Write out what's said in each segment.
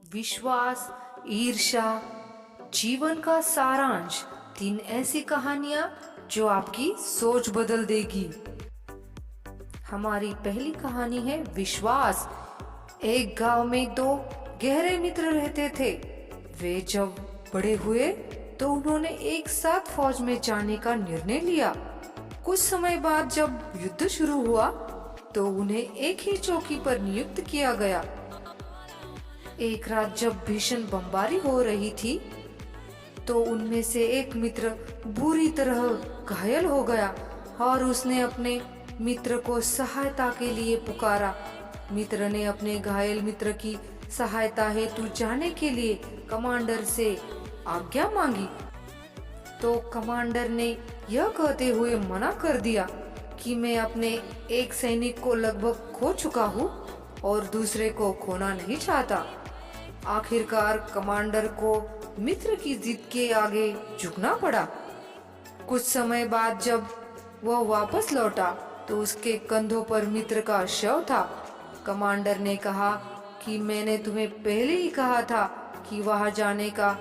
विश्वास, ईर्ष्या, जीवन का सारांश। 3 ऐसी कहानियां जो आपकी सोच बदल देगी। हमारी पहली कहानी है विश्वास। एक गांव में 2 गहरे मित्र रहते थे। वे जब बड़े हुए तो उन्होंने एक साथ फौज में जाने का निर्णय लिया। कुछ समय बाद जब युद्ध शुरू हुआ तो उन्हें एक ही चौकी पर नियुक्त किया गया। एक रात जब भीषण बमबारी हो रही थी तो उनमें से एक मित्र बुरी तरह घायल हो गया और उसने अपने मित्र को सहायता के लिए पुकारा। मित्र ने अपने घायल मित्र की सहायता हेतु जाने के लिए कमांडर से आज्ञा मांगी, तो कमांडर ने यह कहते हुए मना कर दिया कि मैं अपने एक सैनिक को लगभग खो चुका हूँ और दूसरे को खोना नहीं चाहता। आखिरकार कमांडर को मित्र की जिद के आगे झुकना पड़ा। कुछ समय बाद जब वह वापस लौटा तो उसके कंधों पर मित्र का शव था। कमांडर ने कहा कि मैंने तुम्हें पहले ही कहा था कि वहां जाने का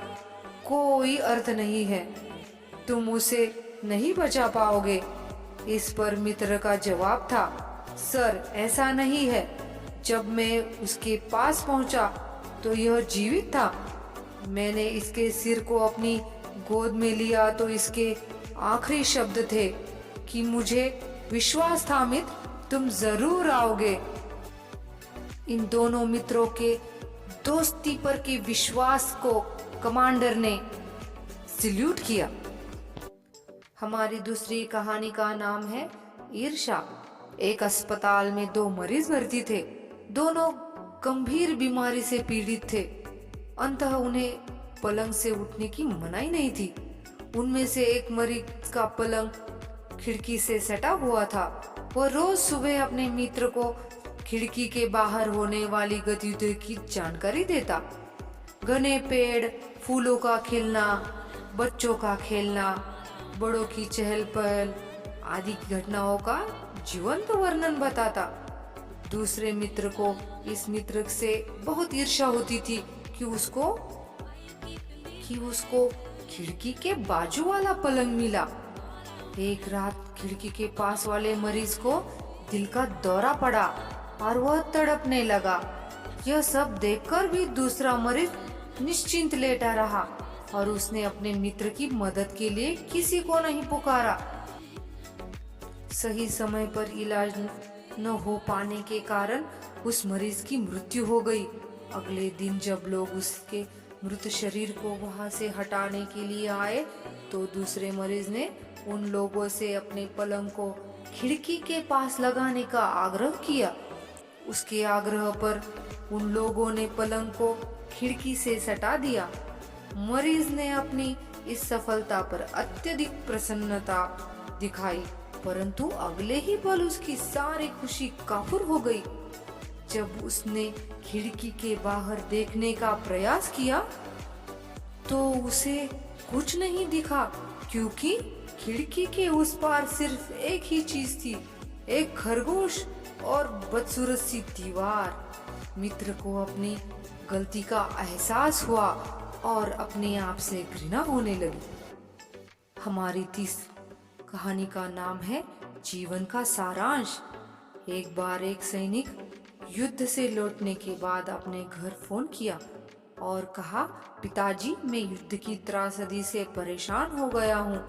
कोई अर्थ नहीं है, तुम उसे नहीं बचा पाओगे। इस पर मित्र का जवाब था, सर ऐसा नहीं है, जब मैं उसके पास पहुंचा तो यह जीवित था। मैंने इसके सिर को अपनी गोद में लिया तो इसके आखिरी शब्द थे कि मुझे विश्वास था मित्र, तुम जरूर आओगे। इन दोनों मित्रों के दोस्ती पर के विश्वास को कमांडर ने सल्यूट किया। हमारी दूसरी कहानी का नाम है ईर्ष्या। एक अस्पताल में 2 मरीज भर्ती थे। दोनों गंभीर बीमारी से पीड़ित थे। अंततः उन्हें पलंग से उठने की मनाही नहीं थी। उनमें से एक मरीज का पलंग खिड़की से सटा हुआ था। वह रोज सुबह अपने मित्र को खिड़की के बाहर होने वाली गतिविधियों की जानकारी देता। घने पेड़, फूलों का खिलना, बच्चों का खेलना, बड़ों की चहल पहल आदि घटनाओं का जीवंत वर्णन बताता। दूसरे मित्र को इस मित्र से बहुत ईर्ष्या होती थी कि उसको खिड़की के बाजू वाला पलंग मिला। एक रात खिड़की के पास वाले मरीज को दिल का दौरा पड़ा और वह तड़पने लगा। यह सब देखकर भी दूसरा मरीज निश्चिंत लेटा रहा और उसने अपने मित्र की मदद के लिए किसी को नहीं पुकारा। सही समय पर इलाज न हो पाने के कारण उस मरीज की मृत्यु हो गई। अगले दिन जब लोग उसके मृत शरीर को वहां से हटाने के लिए आए तो दूसरे मरीज ने उन लोगों से अपने पलंग को खिड़की के पास लगाने का आग्रह किया। उसके आग्रह पर उन लोगों ने पलंग को खिड़की से सटा दिया। मरीज ने अपनी इस सफलता पर अत्यधिक प्रसन्नता दिखाई, परंतु अगले ही पल उसकी सारी खुशी काफुर हो गई। जब उसने खिड़की के बाहर देखने का प्रयास किया तो उसे कुछ नहीं दिखा, क्योंकि खिड़की के उस पार सिर्फ एक ही चीज थी, एक खरगोश और बदसूरत सी दीवार। मित्र को अपनी गलती का एहसास हुआ और अपने आप से घृणा होने लगी। हमारी तीसरी कहानी का नाम है जीवन का सारांश। एक बार एक सैनिक युद्ध से लौटने के बाद अपने घर फोन किया और कहा, पिताजी मैं युद्ध की त्रासदी से परेशान हो गया हूँ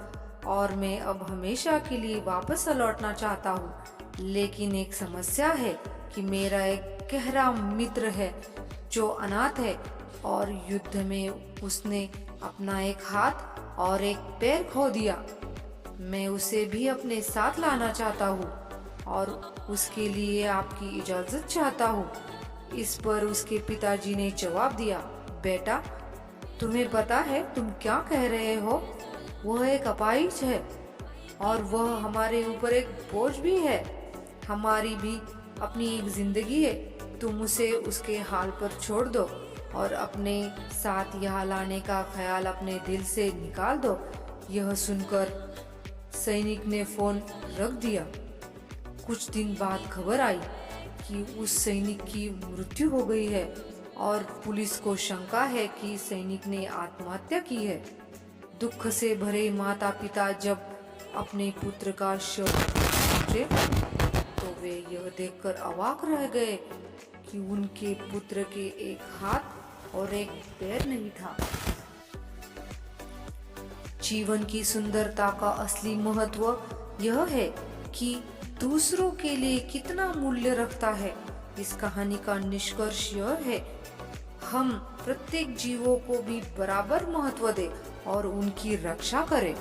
और मैं अब हमेशा के लिए वापस लौटना चाहता हूँ, लेकिन एक समस्या है कि मेरा एक गहरा मित्र है जो अनाथ है और युद्ध में उसने अपना एक हाथ और एक पैर खो दिया। मैं उसे भी अपने साथ लाना चाहता हूँ और उसके लिए आपकी इजाजत चाहता हूँ। इस पर उसके पिताजी ने जवाब दिया, बेटा तुम्हें पता है तुम क्या कह रहे हो, वह एक अपाहिज है और वह हमारे ऊपर एक बोझ भी है। हमारी भी अपनी एक जिंदगी है, तुम उसे उसके हाल पर छोड़ दो और अपने साथ यहाँ लाने का ख्याल अपने दिल से निकाल दो। यह सुनकर सैनिक ने फोन रख दिया। कुछ दिन बाद खबर आई कि उस सैनिक की मृत्यु हो गई है। और पुलिस को शंका है कि सैनिक ने आत्महत्या की है। दुख से भरे माता पिता जब अपने पुत्र का शव पहुंचे तो वे यह देखकर अवाक रह गए कि उनके पुत्र के एक हाथ और एक पैर नहीं था। जीवन की सुंदरता का असली महत्व यह है कि दूसरों के लिए कितना मूल्य रखता है। इस कहानी का निष्कर्ष यह है, हम प्रत्येक जीवों को भी बराबर महत्व दें और उनकी रक्षा करें।